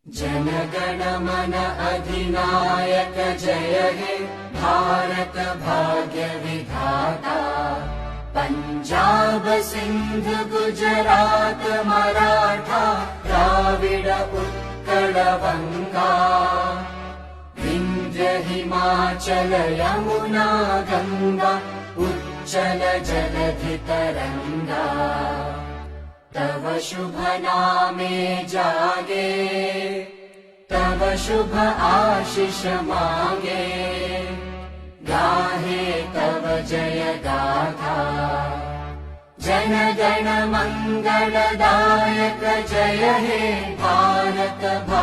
जनगण मन अधिनायक जय हे भारत भाग्य विधाता। पंजाब सिंध गुजरात मराठा द्राविड उत्कल बंगा। विंध्य हिमाचल यमुना गंगा उच्चल जलधि तरंगा। तव शुभ नामे जागे तव शुभ आशीष मांगे। गाहे तव जय गाथा जन गण मंगलदायक जय हे भारत भाग्य